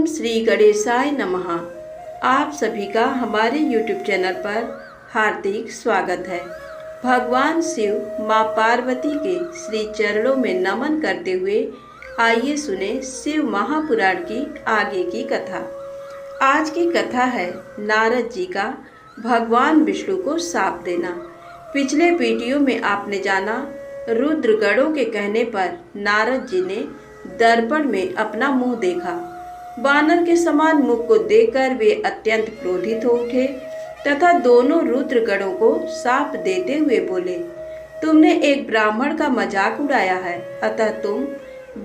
ओम श्री गणेशाय नमः। आप सभी का हमारे YouTube चैनल पर हार्दिक स्वागत है। भगवान शिव माँ पार्वती के श्री चरणों में नमन करते हुए आइए सुने शिव महापुराण की आगे की कथा। आज की कथा है नारद जी का भगवान विष्णु को शाप देना। पिछले वीडियो में आपने जाना रुद्रगणों के कहने पर नारद जी ने दर्पण में अपना मुंह देखा। वानर के समान मुख को देखकर वे अत्यंत क्रोधित हो उठे तथा दोनों रुद्रगणों को शाप देते हुए बोले, तुमने एक ब्राह्मण का मजाक उड़ाया है, अतः तुम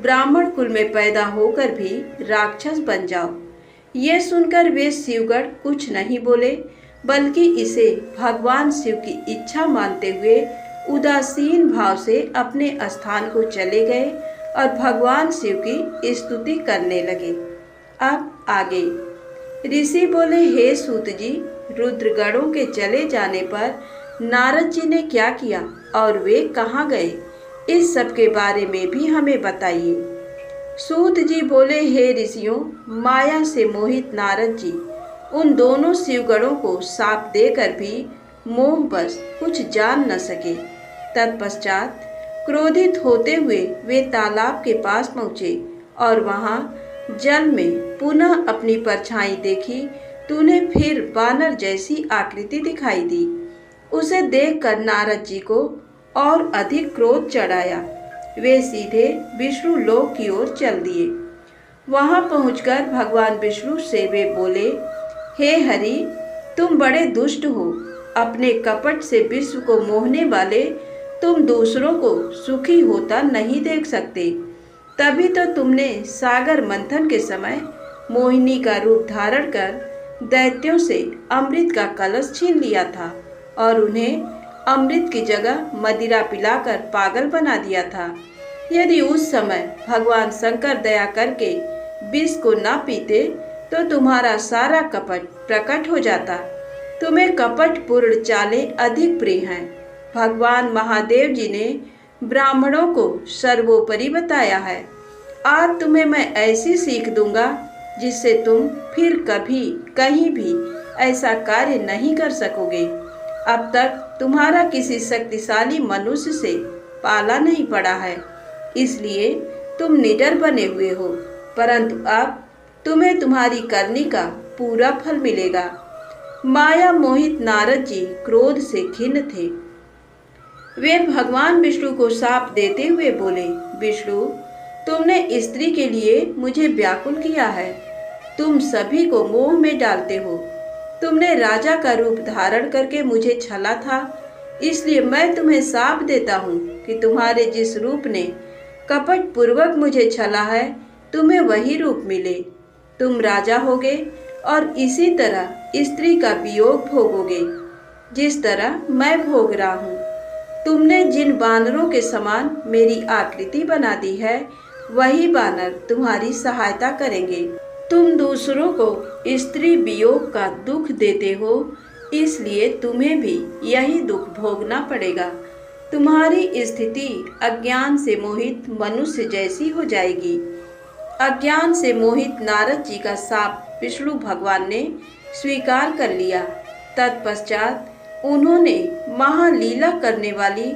ब्राह्मण कुल में पैदा होकर भी राक्षस बन जाओ। ये सुनकर वे शिवगण कुछ नहीं बोले, बल्कि इसे भगवान शिव की इच्छा मानते हुए उदासीन भाव से अपने स्थान को चले गए और भगवान शिव की स्तुति करने लगे। अब आगे ऋषि बोले, हे सूत जी, रुद्रगणों के चले जाने पर नारद जी ने क्या किया और वे कहाँ गए, इस सब के बारे में भी हमें बताइए। सूत जी बोले, हे ऋषियों, माया से मोहित नारद जी उन दोनों शिवगणों को शाप देकर भी मोहवश कुछ जान न सके। तत्पश्चात क्रोधित होते हुए वे तालाब के पास पहुँचे और वहाँ जल में पुनः अपनी परछाई देखी तो उन्हें फिर वानर जैसी आकृति दिखाई दी। उसे देखकर नारद जी को और अधिक क्रोध चढ़ाया। वे सीधे विष्णु लोक की ओर चल दिए। वहां पहुंचकर भगवान विष्णु से वे बोले, हे हरि, तुम बड़े दुष्ट हो। अपने कपट से विश्व को मोहने वाले तुम दूसरों को सुखी होता नहीं देख सकते। तभी तो तुमने सागर मंथन के समय मोहिनी का रूप धारण कर दैत्यों से अमृत का कलश छीन लिया था और उन्हें अमृत की जगह मदिरा पिलाकर पागल बना दिया था। यदि उस समय भगवान शंकर दया करके विष को ना पीते तो तुम्हारा सारा कपट प्रकट हो जाता। तुम्हें कपट पूर्ण चालें अधिक प्रिय हैं। भगवान महादेव जी ने ब्राह्मणों को सर्वोपरि बताया है। आज तुम्हें मैं ऐसी सीख दूंगा जिससे तुम फिर कभी कहीं भी ऐसा कार्य नहीं कर सकोगे। अब तक तुम्हारा किसी शक्तिशाली मनुष्य से पाला नहीं पड़ा है, इसलिए तुम निडर बने हुए हो, परंतु अब तुम्हें तुम्हारी करनी का पूरा फल मिलेगा। माया मोहित नारद जी क्रोध से खिन्न थे। वे भगवान विष्णु को शाप देते हुए बोले, विष्णु, तुमने स्त्री के लिए मुझे व्याकुल किया है। तुम सभी को मोह में डालते हो। तुमने राजा का रूप धारण करके मुझे छला था, इसलिए मैं तुम्हें शाप देता हूँ कि तुम्हारे जिस रूप ने कपट पूर्वक मुझे छला है, तुम्हें वही रूप मिले। तुम राजा होगे और इसी तरह स्त्री का वियोग भोगोगे, जिस तरह मैं भोग रहा हूँ। तुमने जिन वानरों के समान मेरी आकृति बना दी है, वही वानर तुम्हारी सहायता करेंगे। तुम दूसरों को स्त्री वियोग का दुख देते हो, इसलिए तुम्हें भी यही दुख भोगना पड़ेगा। तुम्हारी स्थिति अज्ञान से मोहित मनुष्य जैसी हो जाएगी। अज्ञान से मोहित नारद जी का शाप विष्णु भगवान ने स्वीकार कर लिया। तत्पश्चात उन्होंने महालीला करने वाली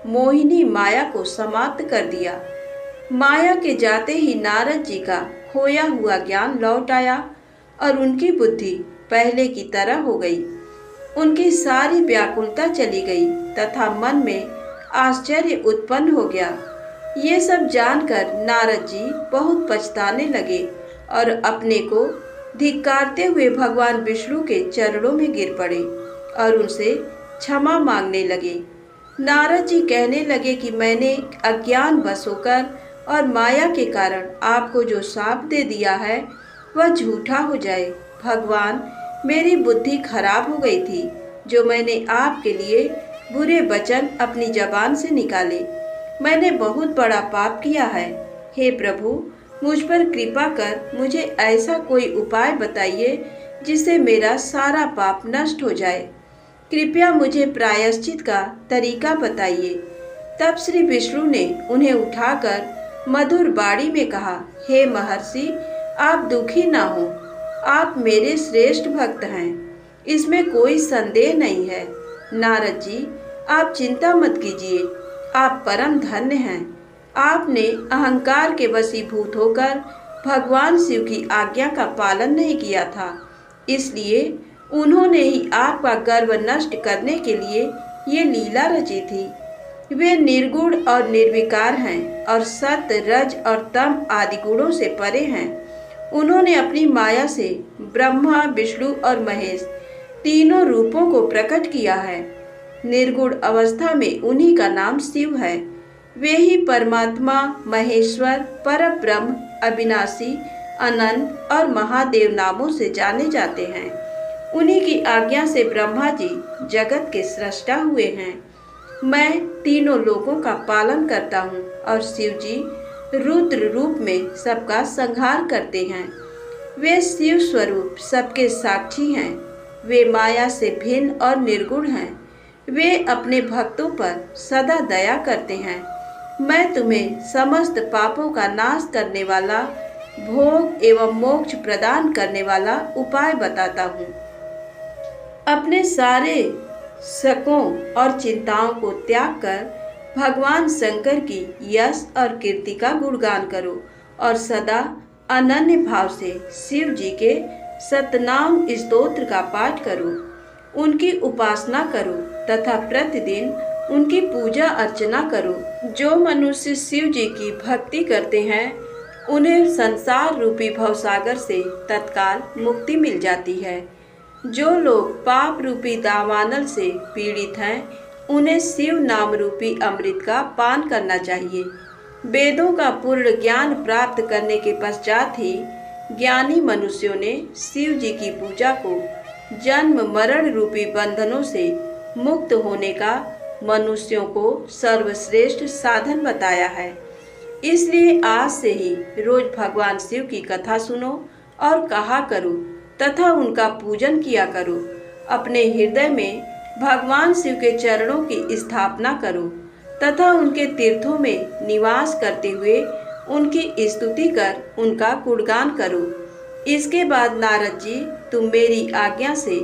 मोहिनी माया को समाप्त कर दिया। माया के जाते ही नारद जी का खोया हुआ ज्ञान लौट आया और उनकी बुद्धि पहले की तरह हो गई। उनकी सारी व्याकुलता चली गई तथा मन में आश्चर्य उत्पन्न हो गया। ये सब जानकर नारद जी बहुत पछताने लगे और अपने को धिक्कारते हुए भगवान विष्णु के चरणों में गिर पड़े और उनसे क्षमा मांगने लगे। नारद जी कहने लगे कि मैंने अज्ञान वश होकर और माया के कारण आपको जो शाप दे दिया है वह झूठा हो जाए। भगवान, मेरी बुद्धि खराब हो गई थी जो मैंने आपके लिए बुरे वचन अपनी जबान से निकाले। मैंने बहुत बड़ा पाप किया है। हे प्रभु, मुझ पर कृपा कर मुझे ऐसा कोई उपाय बताइए जिससे मेरा सारा पाप नष्ट हो जाए। कृपया मुझे प्रायश्चित का तरीका बताइए। तब श्री विष्णु ने उन्हें उठाकर मधुर बाणी में कहा, हे महर्षि, आप दुखी ना हो, आप मेरे श्रेष्ठ भक्त हैं, इसमें कोई संदेह नहीं है। नारद जी, आप चिंता मत कीजिए, आप परम धन्य हैं। आपने अहंकार के वशीभूत होकर भगवान शिव की आज्ञा का पालन नहीं किया था, इसलिए उन्होंने ही आपका गर्व नष्ट करने के लिए ये लीला रची थी। वे निर्गुण और निर्विकार हैं और सत्य, रज और तम आदि गुणों से परे हैं। उन्होंने अपनी माया से ब्रह्मा, विष्णु और महेश तीनों रूपों को प्रकट किया है। निर्गुण अवस्था में उन्हीं का नाम शिव है। वे ही परमात्मा, महेश्वर, परब्रह्म, अविनाशी, अनंत और महादेव नामों से जाने जाते हैं। उन्हीं की आज्ञा से ब्रह्मा जी जगत के सृष्टा हुए हैं। मैं तीनों लोकों का पालन करता हूँ और शिव जी रुद्र रूप में सबका संहार करते हैं। वे शिव स्वरूप सबके साक्षी हैं। वे माया से भिन्न और निर्गुण हैं। वे अपने भक्तों पर सदा दया करते हैं। मैं तुम्हें समस्त पापों का नाश करने वाला, भोग एवं मोक्ष प्रदान करने वाला उपाय बताता हूँ। अपने सारे शकों और चिंताओं को त्याग कर भगवान शंकर की यश और कीर्ति का गुणगान करो और सदा अनन्य भाव से शिव जी के सतनाम स्तोत्र का पाठ करो। उनकी उपासना करो तथा प्रतिदिन उनकी पूजा अर्चना करो। जो मनुष्य शिव जी की भक्ति करते हैं उन्हें संसार रूपी भवसागर से तत्काल मुक्ति मिल जाती है। जो लोग पाप रूपी दावानल से पीड़ित हैं उन्हें शिव नाम रूपी अमृत का पान करना चाहिए। वेदों का पूर्ण ज्ञान प्राप्त करने के पश्चात ही ज्ञानी मनुष्यों ने शिव जी की पूजा को जन्म मरण रूपी बंधनों से मुक्त होने का मनुष्यों को सर्वश्रेष्ठ साधन बताया है। इसलिए आज से ही रोज भगवान शिव की कथा सुनो और कहा करो तथा उनका पूजन किया करो। अपने हृदय में भगवान शिव के चरणों की स्थापना करो तथा उनके तीर्थों में निवास करते हुए उनकी स्तुति कर उनका गुणगान करो। इसके बाद नारद जी, तुम मेरी आज्ञा से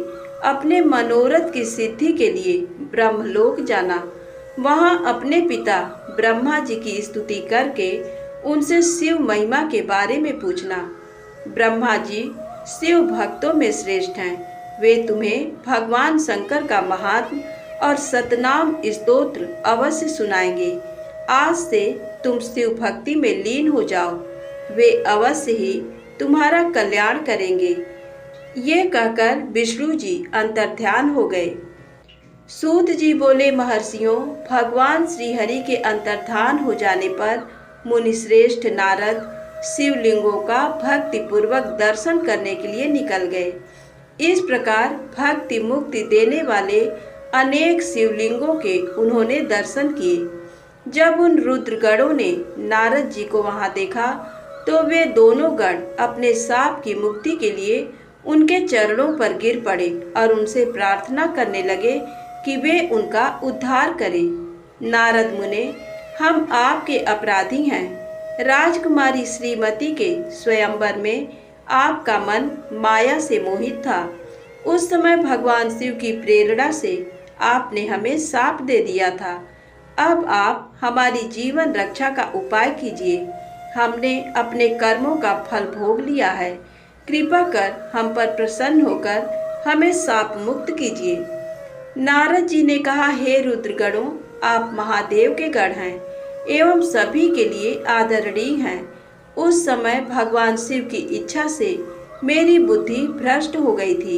अपने मनोरथ की सिद्धि के लिए ब्रह्मलोक जाना। वहां अपने पिता ब्रह्मा जी की स्तुति करके उनसे शिव महिमा के बारे में पूछना। ब्रह्मा जी शिव भक्तों में श्रेष्ठ हैं। वे तुम्हें भगवान शंकर का महात्म और सतनाम स्तोत्र अवश्य सुनाएंगे। आज से तुम शिव भक्ति में लीन हो जाओ, वे अवश्य ही तुम्हारा कल्याण करेंगे। ये कहकर विष्णु जी अंतर्ध्यान हो गए। सूत जी बोले, महर्षियों, भगवान श्री हरि के अंतर्धान हो जाने पर मुनिश्रेष्ठ नारद शिवलिंगों का भक्ति पूर्वक दर्शन करने के लिए निकल गए। इस प्रकार भक्ति मुक्ति देने वाले अनेक शिवलिंगों के उन्होंने दर्शन किए। जब उन रुद्रगणों ने नारद जी को वहां देखा तो वे दोनों गण अपने साप की मुक्ति के लिए उनके चरणों पर गिर पड़े और उनसे प्रार्थना करने लगे कि वे उनका उद्धार करें। नारद मुने, हम आपके अपराधी हैं। राजकुमारी श्रीमती के स्वयंवर में आपका मन माया से मोहित था। उस समय भगवान शिव की प्रेरणा से आपने हमें शाप दे दिया था। अब आप हमारी जीवन रक्षा का उपाय कीजिए। हमने अपने कर्मों का फल भोग लिया है। कृपा कर हम पर प्रसन्न होकर हमें शाप मुक्त कीजिए। नारद जी ने कहा, हे रुद्रगणों, आप महादेव के गण हैं एवं सभी के लिए आदरणीय हैं। उस समय भगवान शिव की इच्छा से मेरी बुद्धि भ्रष्ट हो गई थी,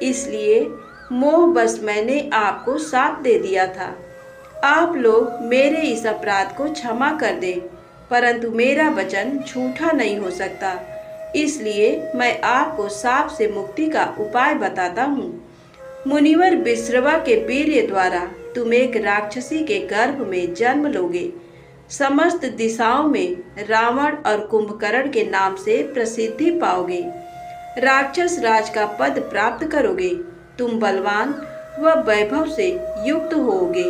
इसलिए मोहवश मैंने आपको शाप दे दिया था। आप लोग मेरे इस अपराध को क्षमा कर दें, परंतु मेरा वचन झूठा नहीं हो सकता, इसलिए मैं आपको शाप से मुक्ति का उपाय बताता हूँ। मुनिवर विश्रवा के वीर्य द्वारा तुम एक राक्षसी के गर्भ में जन्म लोगे। समस्त दिशाओं में रावण और कुंभकर्ण के नाम से प्रसिद्धि पाओगे। राक्षस राज का पद प्राप्त करोगे। तुम बलवान व वैभव से युक्त होोगे।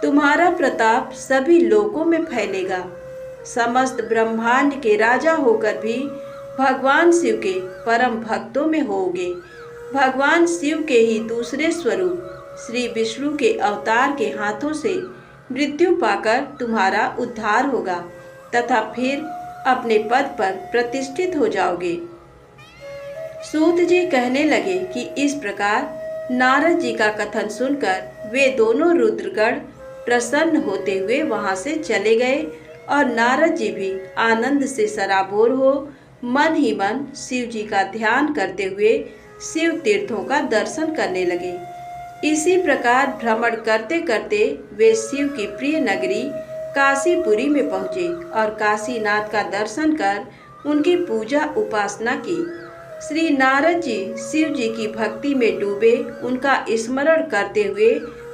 तुम्हारा प्रताप सभी लोकों में फैलेगा। समस्त ब्रह्मांड के राजा होकर भी भगवान शिव के परम भक्तों में होगे। भगवान शिव के ही दूसरे स्वरूप श्री विष्णु के अवतार के हाथों से मृत्यु पाकर तुम्हारा उद्धार होगा तथा फिर अपने पद पर प्रतिष्ठित हो जाओगे। सूत जी कहने लगे कि इस प्रकार नारद जी का कथन सुनकर वे दोनों रुद्रगण प्रसन्न होते हुए वहां से चले गए और नारद जी भी आनंद से सराबोर हो मन ही मन शिव जी का ध्यान करते हुए शिव तीर्थों का दर्शन करने लगे। इसी प्रकार भ्रमण करते करते वे शिव की प्रिय नगरी काशीपुरी में पहुँचे और काशीनाथ का दर्शन कर उनकी पूजा उपासना की। श्री नारद जी शिव जी की भक्ति में डूबे उनका स्मरण करते हुए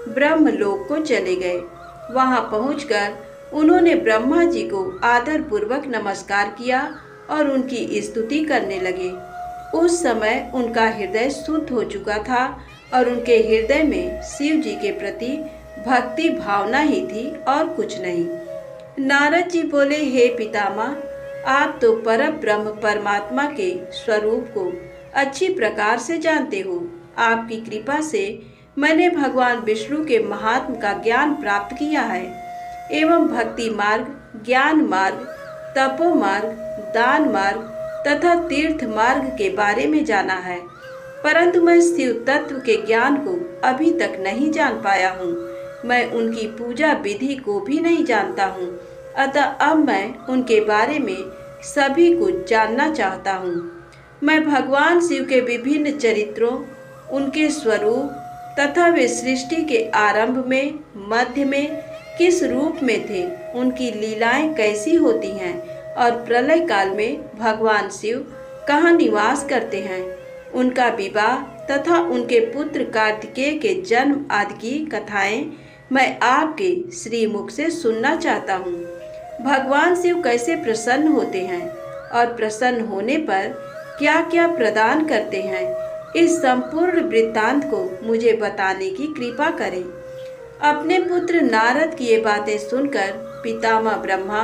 ब्रह्मलोक को चले गए। वहां पहुंचकर उन्होंने ब्रह्मा जी को आदर पूर्वक नमस्कार किया और उनकी स्तुति करने लगे। उस समय उनका हृदय शुद्ध हो चुका था और उनके हृदय में शिव जी के प्रति भक्ति भावना ही थी और कुछ नहीं। नारद जी बोले, हे पितामह, आप तो परम ब्रह्म परमात्मा के स्वरूप को अच्छी प्रकार से जानते हो। आपकी कृपा से मैंने भगवान विष्णु के महात्म का ज्ञान प्राप्त किया है एवं भक्ति मार्ग, ज्ञान मार्ग, तपो मार्ग, दान मार्ग तथा तीर्थ मार्ग के बारे में जाना है, परंतु मैं शिव तत्व के ज्ञान को अभी तक नहीं जान पाया हूँ। मैं उनकी पूजा विधि को भी नहीं जानता हूँ, अतः अब मैं उनके बारे में सभी कुछ जानना चाहता हूँ। मैं भगवान शिव के विभिन्न चरित्रों, उनके स्वरूप तथा वे सृष्टि के आरंभ में, मध्य में किस रूप में थे, उनकी लीलाएं कैसी होती हैं और प्रलय काल में भगवान शिव कहाँ निवास करते हैं, उनका विवाह तथा उनके पुत्र कार्तिकेय के जन्म आदि की कथाएं मैं आपके श्रीमुख से सुनना चाहता हूँ। भगवान शिव कैसे प्रसन्न होते हैं और प्रसन्न होने पर क्या क्या प्रदान करते हैं, इस संपूर्ण वृत्तांत को मुझे बताने की कृपा करें। अपने पुत्र नारद की ये बातें सुनकर पितामह ब्रह्मा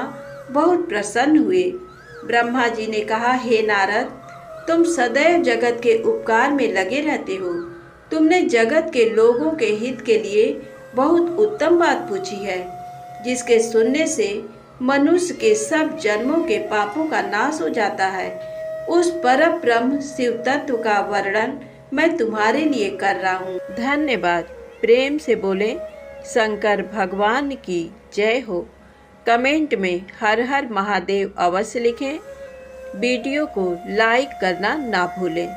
बहुत प्रसन्न हुए। ब्रह्मा जी ने कहा, हे नारद, तुम सदैव जगत के उपकार में लगे रहते हो। तुमने जगत के लोगों के हित के लिए बहुत उत्तम बात पूछी है, जिसके सुनने से मनुष्य के सब जन्मों के पापों का नाश हो जाता है। उस परम ब्रह्म शिव तत्व का वर्णन मैं तुम्हारे लिए कर रहा हूँ। धन्यवाद। प्रेम से बोले शंकर भगवान की जय हो। कमेंट में हर हर महादेव अवश्य लिखें। वीडियो को लाइक करना ना भूलें।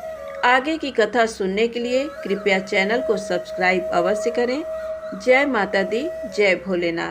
आगे की कथा सुनने के लिए कृपया चैनल को सब्सक्राइब अवश्य करें। जय माता दी, जय भोलेनाथ।